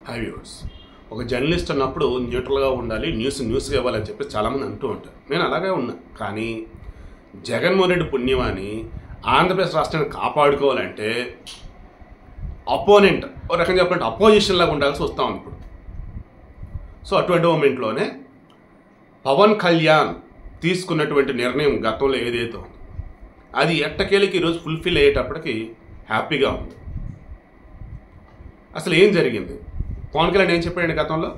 High viewers, ఒక journalist అన్నప్పుడు న్యూట్రల్గా ఉండాలి, న్యూస్గా ఇవ్వాలని చెప్పి చాలామంది అంటూ ఉంటారు. నేను అలాగే ఉన్నా. కానీ జగన్మోహన్ రెడ్డి పుణ్యమాని ఆంధ్రప్రదేశ్ రాష్ట్రాన్ని కాపాడుకోవాలంటే అపోనెంట్, ఒక రకంగా చెప్పాలంటే అపోజిషన్ లాగా ఉండాల్సి వస్తూ ఉంది ఇప్పుడు. సో అటువంటి మూమెంట్లోనే పవన్ కళ్యాణ్ తీసుకున్నటువంటి నిర్ణయం గతంలో ఏదైతే ఉందో అది ఎట్టకేలకి ఈరోజు ఫుల్ఫిల్ అయ్యేటప్పటికి హ్యాపీగా ఉంది. అసలు ఏం జరిగింది? పవన్ కళ్యాణ్ ఏం చెప్పాడండి గతంలో?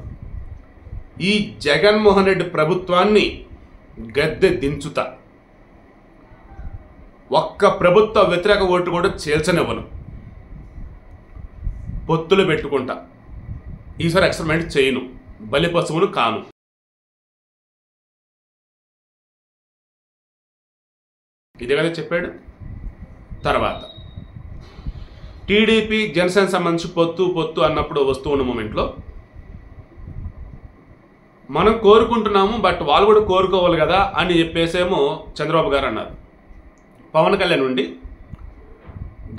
ఈ జగన్మోహన్ రెడ్డి ప్రభుత్వాన్ని గద్దె దించుతా, ఒక్క ప్రభుత్వ వ్యతిరేక ఓటు కూడా చేల్చనివ్వను, పొత్తులు పెట్టుకుంటా, ఈసారి ఎక్స్పెరిమెంట్ చేయను, బలిపశువును కాను. ఇదే కదా చెప్పాడు. తర్వాత టీడీపీ జనసేన సంబంధించి పొత్తు అన్నప్పుడు వస్తూ ఉన్న మూమెంట్లో మనం కోరుకుంటున్నాము, బట్ వాళ్ళు కూడా కోరుకోవాలి కదా అని చెప్పేసేమో చంద్రబాబు గారు అన్నారు. పవన్ కళ్యాణ్ నుండి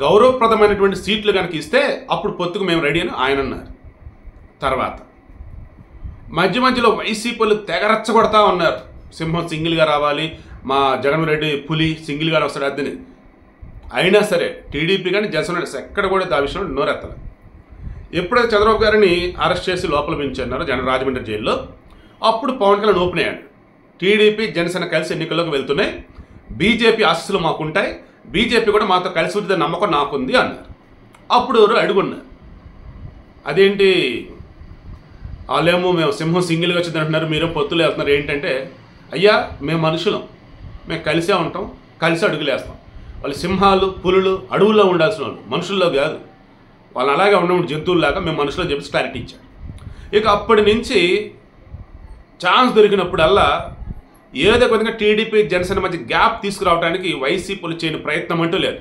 గౌరవప్రదమైనటువంటి సీట్లు కనుక ఇస్తే అప్పుడు పొత్తుకు మేము రెడీ అని ఆయన అన్నారు. తర్వాత మధ్యలో వైసీపీలు తెగరచ్చగొడతా ఉన్నారు. సింహం సింగిల్గా రావాలి, మా జగన్మోహన్ రెడ్డి పులి సింగిల్గా వస్తాడు అద్దని. అయినా సరే టీడీపీ కానీ జనసేన ఎక్కడ కూడా ఆ విషయంలో నోరెత్తలే. ఎప్పుడైతే చంద్రబాబు గారిని అరెస్ట్ చేసి లోపల పెంచున్నారు రాజమండ్రి జైల్లో, అప్పుడు పవన్ కళ్యాణ్ ఓపెన్ అయ్యాడు. టీడీపీ జనసేన కలిసి ఎన్నికల్లోకి వెళ్తున్నాయి, బీజేపీ ఆశీస్సులు మాకుంటాయి, బీజేపీ కూడా మాతో కలిసి ఉంటుందే నమ్మకం నాకుంది అన్నారు. అప్పుడు ఎవరు అడుగున్నారు, అదేంటి వాళ్ళేమో మేము సింహం సింగిల్గా వచ్చింది అంటున్నారు, మీరు పొత్తులు వేస్తున్నారు ఏంటంటే, అయ్యా మేము మనుషులం, మేము కలిసే ఉంటాం, కలిసి అడుగులేస్తాం. వాళ్ళు సింహాలు పులులు అడవుల్లో ఉండాల్సిన వాళ్ళు, మనుషుల్లో కాదు. వాళ్ళు అలాగే ఉన్నప్పుడు జంతువుల్లాగా మేము మనుషులో చెప్పి క్లారిటీ ఇచ్చారు. ఇక అప్పటి నుంచి ఛాన్స్ దొరికినప్పుడల్లా ఏదో విధంగా టీడీపీ జనసేన మధ్య గ్యాప్ తీసుకురావడానికి వైసీపీలు చేయని ప్రయత్నం అంటూ లేదు.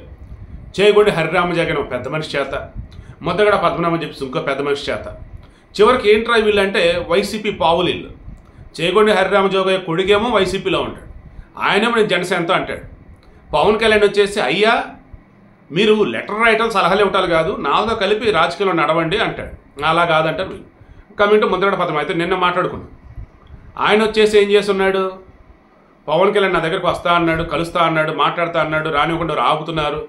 చేయగొండి హరిరామజగన్ పెద్ద మనిషి చేత, మొదగడ పద్మనాభం చెప్పి ఇంకో పెద్ద మనిషి చేత, చివరికి ఏంట్రా వీళ్ళు అంటే వైసీపీ పావులు ఇల్లు. చేయగొండి హరిరామజోగయ్య కొడుకేమో వైసీపీలో ఉంటాడు, ఆయనేమో నేను జనసేనతో అంటాడు. పవన్ కళ్యాణ్ వచ్చేసి అయ్యా మీరు లెటర్ రాయటం సలహాలు ఇవ్వటాలు కాదు, నాతో కలిపి రాజకీయంలో నడవండి అంటాడు. అలా కాదంటారు వీళ్ళు. కమిటీ ముద్రగడ పద్మనాభం అయితే నిన్న మాట్లాడుకున్నాం. ఆయన వచ్చేసి ఏం చేస్తున్నాడు, పవన్ కళ్యాణ్ నా దగ్గరకు వస్తా అన్నాడు, కలుస్తా అన్నాడు, మాట్లాడుతా అన్నాడు, రానివ్వకుండా ఆగుతున్నారు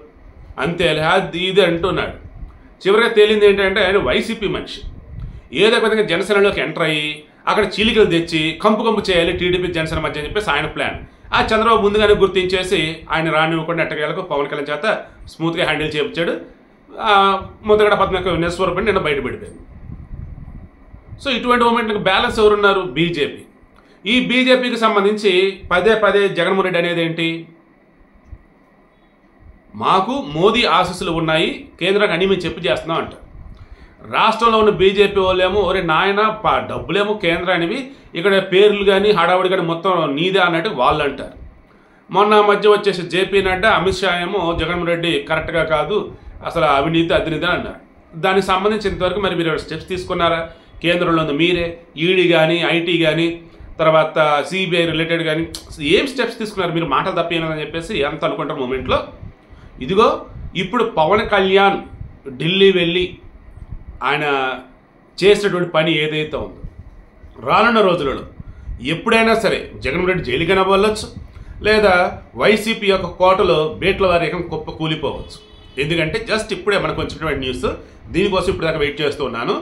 అంతే ఇది అంటున్నాడు. చివరిగా తేలింది ఏంటంటే ఆయన వైసీపీ మనిషి. ఏదో విధంగా జనసేనలోకి ఎంటర్ అయ్యి అక్కడ చీలికలు తెచ్చి కంపు చేయాలి టీడీపీ జనసేన మధ్య అని చెప్పేసి ఆయన ప్లాన్. ఆ చంద్రబాబు ముందుగానే గుర్తించేసి ఆయన రానివ్వకుండా ఎట్టకేలకు పవన్ కళ్యాణ్ చేత స్మూత్గా హ్యాండిల్ చేయించాడు. ముద్రగడ పద్మనాభం నిస్వరూపం నిన్న బయటపడిపోయింది. సో ఇటువంటి మూమెంట్కి బ్యాలెన్స్ ఎవరున్నారు? బీజేపీ. ఈ బీజేపీకి సంబంధించి పదే జగన్మోహన్ రెడ్డి అనేది ఏంటి, మాకు మోదీ ఆశీస్సులు ఉన్నాయి, కేంద్రానికి అన్నీ మేము చెప్పి చేస్తున్నాం అంట. రాష్ట్రంలో ఉన్న బీజేపీ వాళ్ళేమో ఒరే నాయన డబ్బులేమో కేంద్రానివి, ఇక్కడ పేర్లు కానీ హడావుడి కానీ మొత్తం నీదే అన్నట్టు వాళ్ళు అంటారు. మొన్న మధ్య వచ్చేసి జేపీ నడ్డా, అమిత్ షా ఏమో జగన్మోహన్ రెడ్డి కరెక్ట్గా కాదు, అసలు అవినీతి అవినీతి అన్నారు. దానికి సంబంధించి ఇంతవరకు మరి మీరు స్టెప్స్ తీసుకున్నారా? కేంద్రంలో ఉంది మీరే, ఈడీ కానీ ఐటీ కానీ తర్వాత సిబిఐ రిలేటెడ్ కానీ ఏం స్టెప్స్ తీసుకున్నారు మీరు? మాటలు తప్పేనని చెప్పేసి ఎంత అనుకుంటారు మూమెంట్లో. ఇదిగో ఇప్పుడు పవన్ కళ్యాణ్ ఢిల్లీ వెళ్ళి ఆయన చేసినటువంటి పని ఏదైతే ఉందో రానున్న రోజులలో ఎప్పుడైనా సరే జగన్మోహన్ రెడ్డి జైలుకైనా వెళ్ళొచ్చు, లేదా వైసీపీ యొక్క కోటలో బేట్ల వారేకం కుప్ప కూలిపోవచ్చు. ఎందుకంటే జస్ట్ ఇప్పుడే మనకు వచ్చినటువంటి న్యూస్, దీనికోసం ఇప్పుడు దాకా వెయిట్ చేస్తూ ఉన్నాను.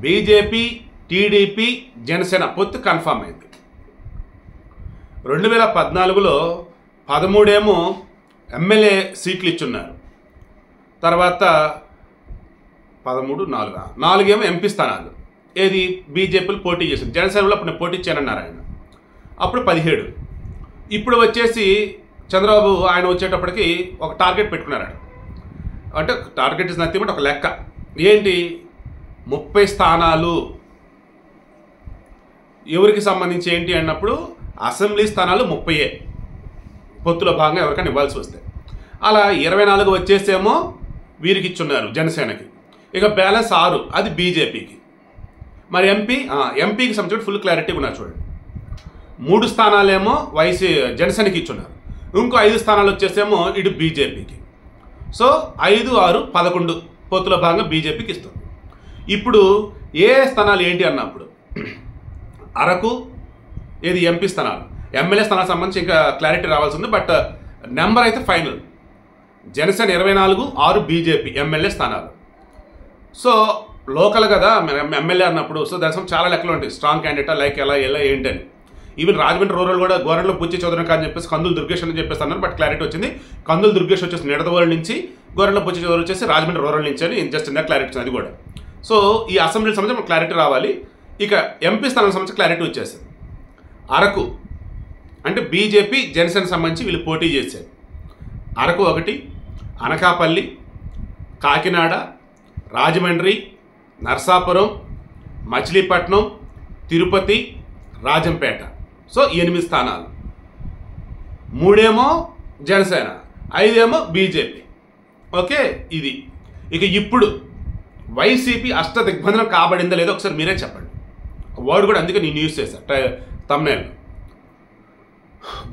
బీజేపీ టీడీపీ జనసేన పొత్తు కన్ఫామ్ అయింది. 2014లో 13 ఎమ్మెల్యే సీట్లు ఇచ్చున్నారు, తర్వాత 4 ఎంపీ స్థానాలు ఏది బీజేపీలు పోటీ చేసింది. జనసేనలో అప్పుడు నేను పోటీ ఇచ్చానన్నారు ఆయన, అప్పుడు 17. ఇప్పుడు వచ్చేసి చంద్రబాబు ఆయన వచ్చేటప్పటికి ఒక టార్గెట్ పెట్టుకున్నారు. అంటే టార్గెట్ ఇస్ నథింగ్ బట్ ఒక లెక్క ఏంటి, 30 స్థానాలు ఎవరికి సంబంధించి ఏంటి అన్నప్పుడు అసెంబ్లీ స్థానాలు 30 పొత్తులో భాగంగా ఎవరికైనా ఇవ్వాల్సి వస్తే, అలా 24 వచ్చేసేమో వీరికి ఇచ్చున్నారు జనసేనకి, ఇక బ్యాలెన్స్ 6 అది బీజేపీకి. మరి ఎంపీకి సంబంధించి ఫుల్ క్లారిటీ ఉన్నారు చూడండి. 3 స్థానాలేమో జనసేనకి ఇచ్చున్నారు, ఇంకో 5 స్థానాలు వచ్చేసేమో ఇటు బీజేపీకి. సో 5, 6, 11 పొత్తుల భాగంగా బీజేపీకి ఇస్తుంది. ఇప్పుడు ఏ స్థానాలు ఏంటి అన్నప్పుడు అరకు ఏది ఎంపీ స్థానాలు, ఎమ్మెల్యే స్థానాలకు సంబంధించి ఇంకా క్లారిటీ రావాల్సి ఉంది. బట్ నెంబర్ అయితే ఫైనల్, జనసేన 24, 6 బీజేపీ ఎమ్మెల్యే స్థానాలు. సో లోకల్ కదా ఎమ్మెల్యే అన్నప్పుడు, సో దాని చాలా లెక్కలు ఉంటాయి. స్ట్రాంగ్ క్యాండిడేటా లైక్ ఎలా ఏంటని. ఈవెన్ రాజమండ్రి రూరల్ కూడా గోరెంట్ల బుచ్చి చౌదరి అని చెప్పేసి కందులు దుర్గేష్ అని చెప్పేసి అన్నారు. బట్ క్లారిటీ వచ్చింది, కందులు దుర్గేష్ వచ్చేసి నిడదవోలు నుంచి, గోరెంట్ల బుచ్చి చౌదరి వచ్చేసి రాజమండ్రి రూరల్ నుంచి అని జస్ట్ ఇందా క్లారిటీ వచ్చింది. అది కూడా సో ఈ అసెంబ్లీ సంబంధించి మనకు క్లారిటీ రావాలి. ఇక ఎంపీ స్థానానికి సంబంధించి క్లారిటీ వచ్చేసింది. అరకు అంటే బీజేపీ జనసేన సంబంధించి వీళ్ళు పోటీ చేశారు. అరకు 1, అనకాపల్లి, కాకినాడ, రాజమండ్రి, నర్సాపురం, మచిలీపట్నం, తిరుపతి, రాజంపేట. సో 8 స్థానాలు. 3 ఏమో జనసేన, 5 ఏమో బీజేపీ. ఓకే, ఇది. ఇక ఇప్పుడు వైసీపీ అష్టదిగ్బంధనం కాబడిందా లేదో ఒకసారి మీరే చెప్పండి. వర్డ్ కూడా అందుకే నేను యూజ్ చేశాను తమ్నైల్.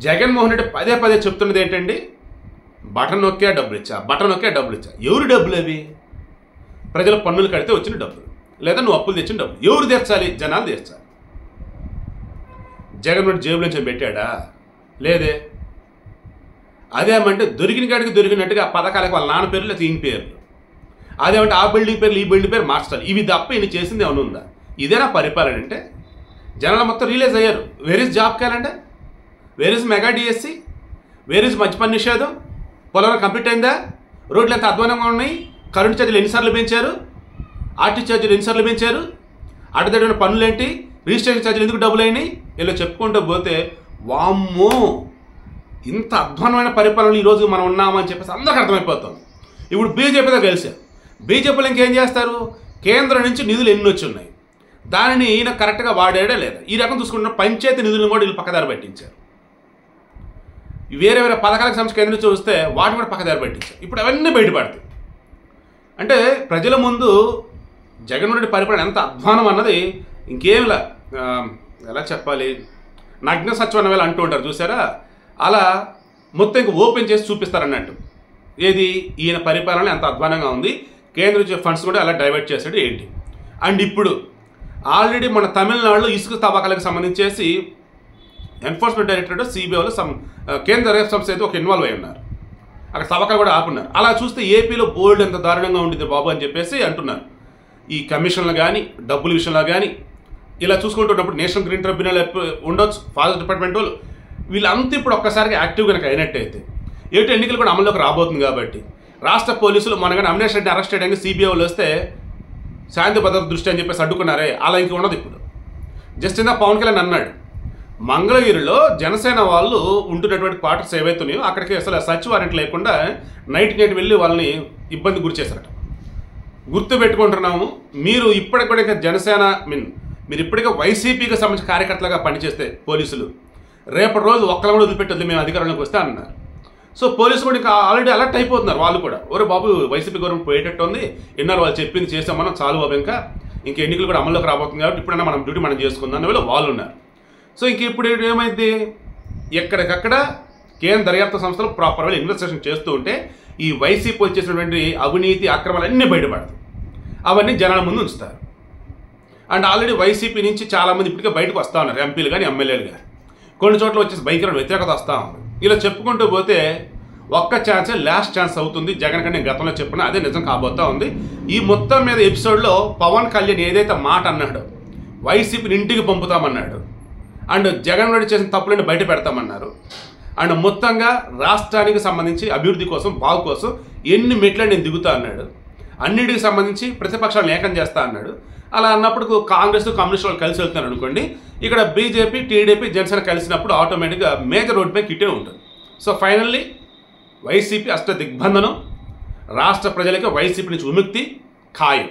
జగన్మోహన్ రెడ్డి పదే చెప్తున్నది ఏంటండి, బటన్ నొక్కే డబ్బులు ఇచ్చా, బటన్ నొక్కే డబ్బులు ఇచ్చా. ఎవరు డబ్బులు అవి? ప్రజల పన్నులు కడితే వచ్చిన డబ్బులు, లేదా నువ్వు అప్పులు తెచ్చిన డబ్బులు. ఎవరు తీర్చాలి? జనాలు తీర్చాలి. జగన్మోహన్ రెడ్డి జేబులో నుంచి పెట్టాడా? లేదే. అదేమంటే దొరికిన కాడికి దొరికినట్టుగా పథకాలకు వాళ్ళ నాన్న పేర్లు లేదా ఈయన పేర్లు, అదేమంటే ఆ బిల్డింగ్ పేర్లు ఈ బిల్డింగ్ పేరు మార్చాలి. ఇవి తప్ప ఈయన చేసింది ఏమైనా ఉందా? ఇదేనా పరిపాలన అంటే? జనాలు మొత్తం రిలీజ్ అయ్యారు. Where is job calendar, where is mega DSC, where is మద్యపాన నిషేధం, పొలం కంప్లీట్ అయిందా? రోడ్లు ఎంత అధ్వానంగా ఉన్నాయి? కరెంటు ఛార్జీలు ఎన్నిసార్లు పెంచారు? ఆర్టీ ఛార్జీలు ఎన్నిసార్లు పెంచారు? అడ్డదడిన పనులు ఏంటి? రిజిస్ట్రేషన్ ఛార్జీలు ఎందుకు డబ్బులు అయినాయి? ఇలా చెప్పుకుంటూ పోతే వామ్మో ఇంత అధ్వానమైన పరిపాలనలు ఈరోజు మనం ఉన్నామని చెప్పేసి అందరికీ అర్థమైపోతుంది. ఇప్పుడు బీజేపీతో కలిసారు. బీజేపీలో ఇంకేం చేస్తారు? కేంద్రం నుంచి నిధులు ఎన్ని వచ్చి ఉన్నాయి, దానిని ఈయన కరెక్ట్గా వాడాడా లేదా? ఈ రకం చూసుకుంటున్న పంచాయతీ నిధులను కూడా వీళ్ళు పక్కదారి పట్టించారు. వేరే పథకాలకు సంబంధించి కేంద్రం నుంచి వస్తే వాటిని కూడా పక్కదారి పట్టించారు. ఇప్పుడు అవన్నీ బయటపడతాయి. అంటే ప్రజల ముందు జగన్మోహన్ రెడ్డి పరిపాలన ఎంత అధ్వానం అన్నది ఇంకేమిలా ఎలా చెప్పాలి, నగ్న సత్యం అన్న వేళ అంటూ ఉంటారు చూసారా, అలా మొత్తం ఇంక ఓపెన్ చేసి చూపిస్తారన్నట్టు. ఏది ఈయన పరిపాలన ఎంత అధ్వానంగా ఉంది, కేంద్రం నుంచి ఫండ్స్ కూడా అలా డైవర్ట్ చేసాడు ఏంటి. అండ్ ఇప్పుడు ఆల్రెడీ మన తమిళనాడులో ఇసుక తవ్వకాలకు సంబంధించేసి ఎన్ఫోర్స్మెంట్ డైరెక్టరేట్ సిబిఐలో కేంద్ర దర్యాప్తు సంస్థ అయితే ఒక ఇన్వాల్వ్ అయి ఉన్నారు. అక్కడ తవ్వకాలు కూడా ఆపున్నారు. అలా చూస్తే ఏపీలో బోల్డ్ ఎంత దారుణంగా ఉంటుంది బాబు అని చెప్పేసి అంటున్నారు. ఈ కమిషన్లు కానీ డబ్బుల విషయంలో కానీ ఇలా చూసుకుంటున్నప్పుడు నేషనల్ గ్రీన్ ట్రిబ్యునల్ ఉండొచ్చు, ఫారెస్ట్ డిపార్ట్మెంట్ వాళ్ళు వీళ్ళంతా ఇప్పుడు ఒక్కసారిగా యాక్టివ్ కనుక అయినట్టయితే ఏటు ఎన్నికలు కూడా అమల్లోకి రాబోతుంది. కాబట్టి రాష్ట్ర పోలీసులు మనగానే అవినాష్ రెడ్డి అరెస్ట్ చేయడానికి సిబిఐ వాళ్ళు వస్తే శాంతి భద్రత దృష్టి అని చెప్పేసి అడ్డుకున్నారే, అలా ఇంక ఉండదు. ఇప్పుడు జస్ట్ ఇందా పవన్ కళ్యాణ్ అన్నాడు, మంగళగిరిలో జనసేన వాళ్ళు ఉంటున్నటువంటి క్వార్టర్స్ ఏవైతున్నాయో అక్కడికి అసలు సర్చ్ వారెంట్ లేకుండా నైట్ వెళ్ళి వాళ్ళని ఇబ్బంది గురి చేశారట. గుర్తు పెట్టుకుంటున్నాము, మీరు ఇప్పటికి కూడా జనసేన మీరు ఇప్పటికే వైసీపీకి సంబంధించిన కార్యకర్తలుగా పనిచేస్తే పోలీసులు రేపటి రోజు ఒక్కరు కూడా వదిలిపెట్టద్దు మేము అధికారంలోకి వస్తే అన్నారు. సో పోలీసులు కూడా ఇంకా ఆల్రెడీ అలర్ట్ అయిపోతున్నారు. వాళ్ళు కూడా ఒరే బాబు వైసీపీ గవర్నమెంట్ పోయేటట్టు ఉంది, ఎన్నారు వాళ్ళు చెప్పింది చేసాం మనం చాలు బాబు, ఇంకా ఎన్నికలు కూడా అమల్లోకి రాబోతుంది కాబట్టి ఇప్పుడైనా మనం డ్యూటీ మనం చేసుకుందాం అనే వాళ్ళు వాళ్ళు ఉన్నారు. సో ఇంక ఇప్పుడు ఏమైంది, ఎక్కడికక్కడ కేంద్ర దర్యాప్తు సంస్థలు ప్రాపర్గా ఇన్వెస్టిగేషన్ చేస్తూ ఉంటే ఈ వైసీపీ వచ్చేసినటువంటి అవినీతి అక్రమాలు అన్నీ బయటపడతాయి. అవన్నీ జనాల ముందు ఉంచుతారు. అండ్ ఆల్రెడీ వైసీపీ నుంచి చాలామంది ఇప్పటికే బయటకు వస్తూ ఉన్నారు, ఎంపీలు కానీ ఎమ్మెల్యేలు కానీ. కొన్ని చోట్ల వచ్చేసి భయంకరమైన వ్యతిరేకత వస్తూ ఉంది. ఇలా చెప్పుకుంటూ పోతే ఒక్క ఛాన్సే లాస్ట్ ఛాన్స్ అవుతుంది జగన్ కన్నా గతంలో చెప్పినా అదే నిజం కాబోతా ఉంది. ఈ మొత్తం మీద ఎపిసోడ్లో పవన్ కళ్యాణ్ ఏదైతే మాట అన్నాడో వైసీపీని ఇంటికి పంపుతామన్నాడు, అండ్ జగన్ రెడ్డి చేసిన తప్పులను బయట పెడతామన్నారు, అండ్ మొత్తంగా రాష్ట్రానికి సంబంధించి అభివృద్ధి కోసం బాగు కోసం ఎన్ని మెట్లని నేను దిగుతా అన్నాడు, అన్నిటికి సంబంధించి ప్రతిపక్షాలను ఏకం చేస్తా అన్నాడు. అలా అన్నప్పుడు కాంగ్రెస్ కమ్యూనిస్ట్ వాళ్ళు కలిసి వెళ్తున్నారు అనుకోండి, ఇక్కడ బీజేపీ టీడీపీ జనసేన కలిసినప్పుడు ఆటోమేటిక్గా మేజర్ రోడ్పై కిట్టే ఉంటుంది. సో ఫైనల్లీ వైసీపీ అష్ట దిగ్బంధనం, రాష్ట్ర ప్రజలకి వైసీపీ నుంచి విముక్తి ఖాయం.